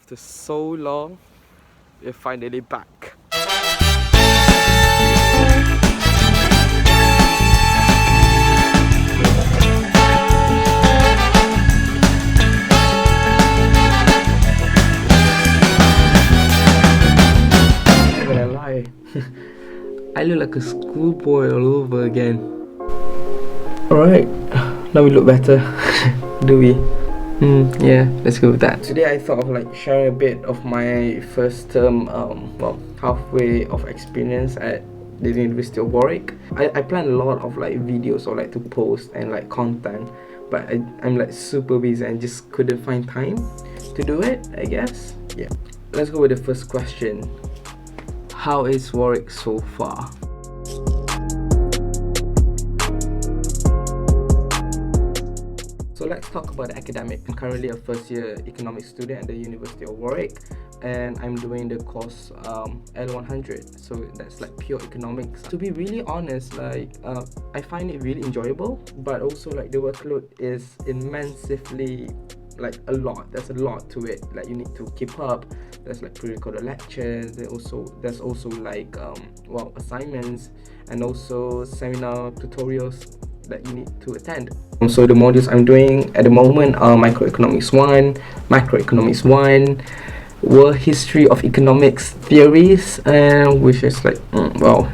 After so long, we're finally back. I'm not gonna lie, I look like a schoolboy all over again. Alright, now we look better, do we? Yeah, let's go with that. Today I thought of like sharing a bit of my first term, halfway of experience at the University of Warwick. I planned a lot of like videos or like to post and like content, but I'm like super busy and just couldn't find time to do it, I guess. Yeah. Let's go with the first question. How is Warwick so far? So let's talk about the academic. I'm currently a first year economics student at the University of Warwick, and I'm doing the course L100, so that's like pure economics. To be really honest, like I find it really enjoyable, but also like the workload is immensely like a lot. There's a lot to it, like you need to keep up. There's like pre-recorded lectures, there's also like assignments and also seminar tutorials that you need to attend. So the modules I'm doing at the moment are microeconomics 1, macroeconomics 1, world history of economics theories, and which is like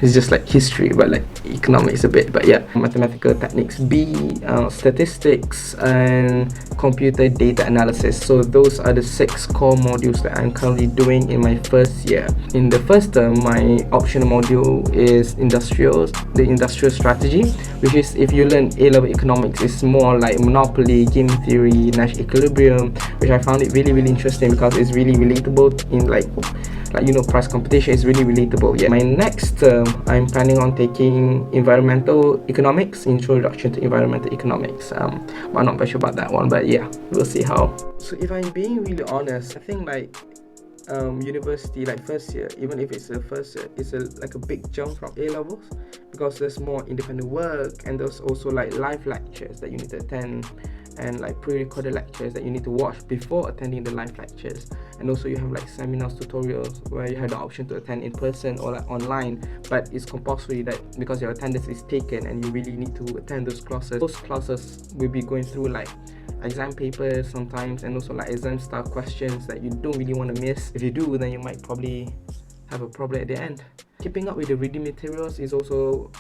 it's just like history but like economics a bit, but yeah, mathematical techniques B, statistics, and computer data analysis. So those are the 6 core modules that I'm currently doing in my first year. In the first term, my optional module is the industrial strategy, which is, if you learn A-level economics, it's more like monopoly, game theory, Nash equilibrium, which I found it really interesting because it's really relatable in like price competition is really relatable. Yeah. My next term, I'm planning on taking environmental economics, introduction to environmental economics. I'm not very sure about that one, but yeah, we'll see how. So if I'm being really honest, I think like university, like first year, even if it's the first year, it's like a big jump from A levels because there's more independent work, and there's also like live lectures that you need to attend, and like pre-recorded lectures that you need to watch before attending the live lectures, and also you have like seminars, tutorials where you have the option to attend in person or like online, but it's compulsory that because your attendance is taken and you really need to attend those classes. Those classes will be going through like exam papers sometimes, and also like exam style questions that you don't really want to miss. If you do, then you might probably have a problem at the end. Keeping up with the reading materials is also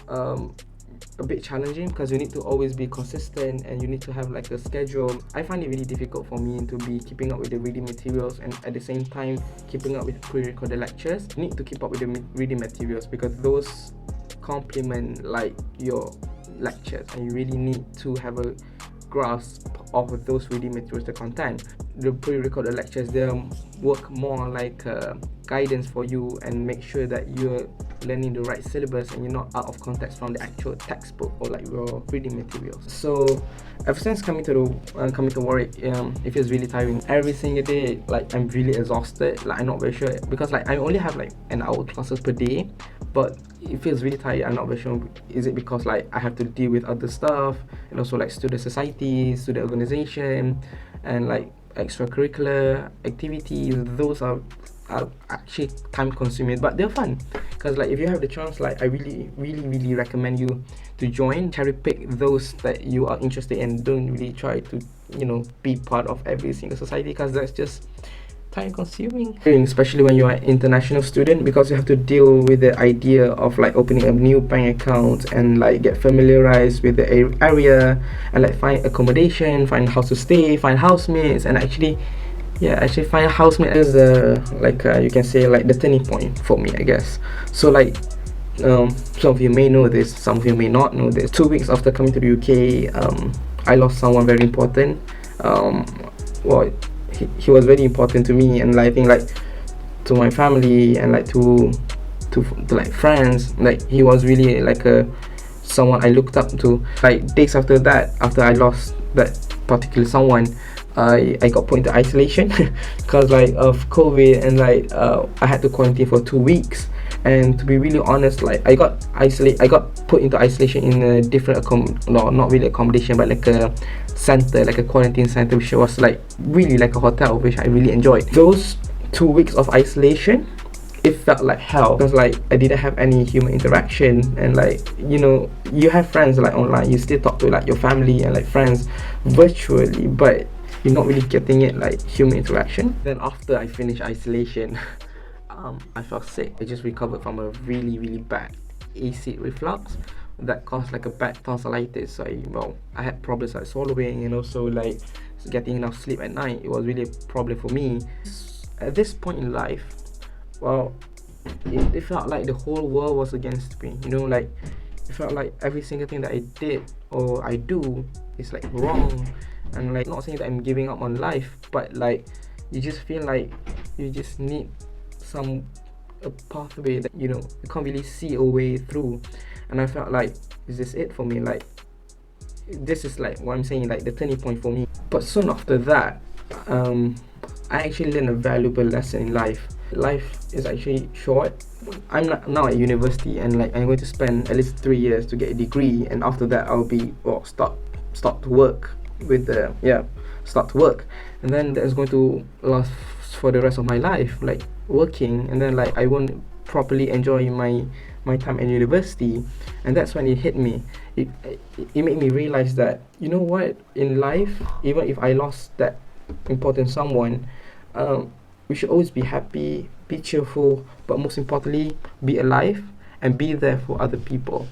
a bit challenging because you need to always be consistent and you need to have like a schedule. I find it really difficult for me to be keeping up with the reading materials and at the same time keeping up with pre-recorded lectures. You need to keep up with the reading materials because those complement like your lectures, and you really need to have a grasp of those reading materials, the content. The pre-recorded lectures, they work more like guidance for you and make sure that you're learning the right syllabus and you're not out of context from the actual textbook or like your reading materials. So ever since coming to Warwick, it feels really tiring. Every single day, like I'm really exhausted. Like I'm not very sure because like I only have like an hour classes per day, but it feels really tired. I'm not very sure, is it because like I have to deal with other stuff and also like student society, student organization, and like extracurricular activities. Those are actually time consuming, but they're fun because like if you have the chance, like I really recommend you to join. Cherry pick those that you are interested in. Don't really try to be part of every single society because that's just time consuming, especially when you are an international student, because you have to deal with the idea of like opening a new bank account and like get familiarized with the area and like find accommodation, find house to stay, find housemates, and actually find a housemate is you can say like the turning point for me, I guess. So like some of you may know this, some of you may not know this. 2 weeks after coming to the UK, I lost someone very important. He was very important to me, and like, I think like to my family and like to like friends. Like he was really like someone I looked up to. Like days after that, after I lost that particular someone, I got put into isolation because like of COVID, and like I had to quarantine for 2 weeks. And to be really honest, like I got put into isolation in a different not really accommodation, but like a center, like a quarantine center, which was like really like a hotel, which I really enjoyed. Those 2 weeks of isolation, it felt like hell because like I didn't have any human interaction, and like, you know, you have friends like online, you still talk to like your family and like friends virtually, but you're not really getting it like human interaction. Then after I finished isolation, I felt sick. I just recovered from a really bad acid reflux that caused like a bad tonsillitis. So I had problems like swallowing, and also like getting enough sleep at night. It was really a problem for me. At this point in life, well, it felt like the whole world was against me, you know, like it felt like every single thing that I did or I do is like wrong. And like, not saying that I'm giving up on life, but like you just feel like you just need a pathway that, you know, you can't really see a way through. And I felt like, is this it for me? Like, this is like what I'm saying, like the turning point for me. But soon after that, I actually learned a valuable lesson in life. Life is actually short. I'm now at university, and like I'm going to spend at least 3 years to get a degree, and after that I'll be start to work with the start to work, and then that's going to last for the rest of my life, like working, and then like I won't properly enjoy my time at university. And that's when it hit me. It made me realize that, you know what, in life, even if I lost that important someone, we should always be happy, be cheerful, but most importantly, be alive and be there for other people.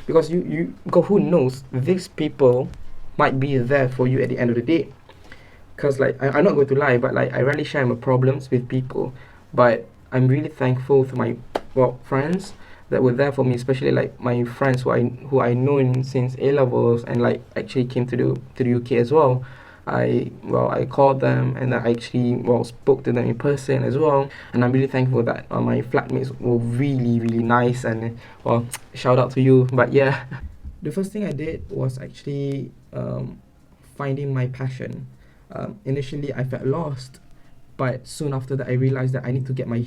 Because because who knows, these people might be there for you at the end of the day. Because like I'm not going to lie, but like I rarely share my problems with people, but I'm really thankful to my friends that were there for me, especially like my friends who I known since A levels, and like actually came to the UK as well. I called them, and I actually spoke to them in person as well, and I'm really thankful that my flatmates were really nice, and shout out to you. But yeah, the first thing I did was actually finding my passion. Initially I felt lost, but soon after that I realized that I need to get my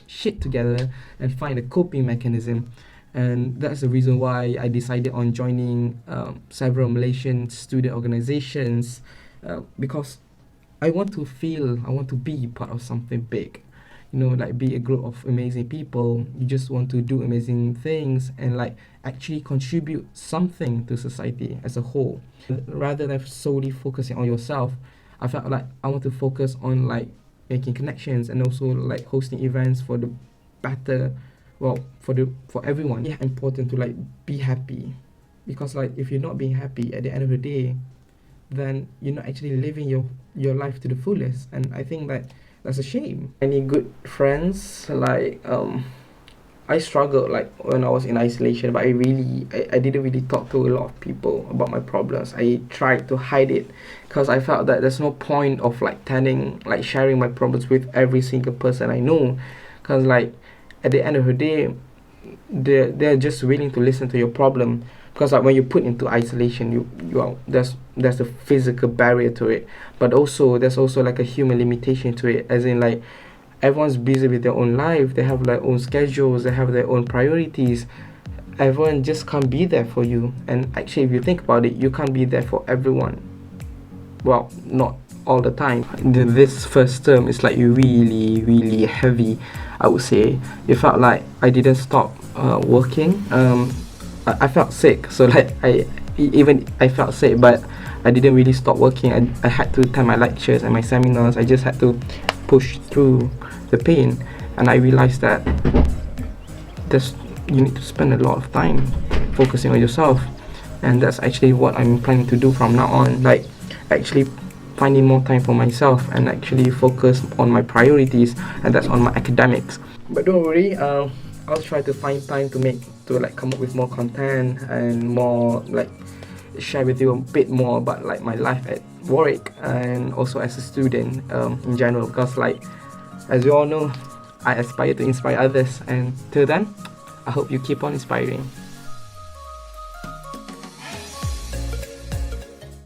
shit together and find a coping mechanism. And that's the reason why I decided on joining several Malaysian student organizations, because I want to be part of something big, you know, like be a group of amazing people. You just want to do amazing things and like actually contribute something to society as a whole, rather than solely focusing on yourself. I felt like I want to focus on like making connections, and also like hosting events for the better, for everyone. Yeah, important to like be happy, because like if you're not being happy at the end of the day, then you're not actually living your life to the fullest. And I think that that's a shame. Any good friends, like I struggled like when I was in isolation, but I didn't really talk to a lot of people about my problems. I tried to hide it because I felt that there's no point of like sharing my problems with every single person I know, because like at the end of the day, they're just willing to listen to your problem. Because like when you put into isolation, there's a physical barrier to it, but also there's also like a human limitation to it, as in like everyone's busy with their own life, they have their own schedules, they have their own priorities. Everyone just can't be there for you. And actually, if you think about it, you can't be there for everyone. Well, not all the time. This first term is like really heavy, I would say. It felt like I didn't stop working. I felt sick, so like I felt sick, but I didn't really stop working. I had to attend my lectures and my seminars. I just had to push through the pain, and I realized that you need to spend a lot of time focusing on yourself, and that's actually what I'm planning to do from now on. Like actually finding more time for myself and actually focus on my priorities, and that's on my academics. But don't worry, I'll try to find time to come up with more content and more like share with you a bit more about like my life at Warwick, and also as a student in general, because like as you all know, I aspire to inspire others, and till then I hope you keep on inspiring.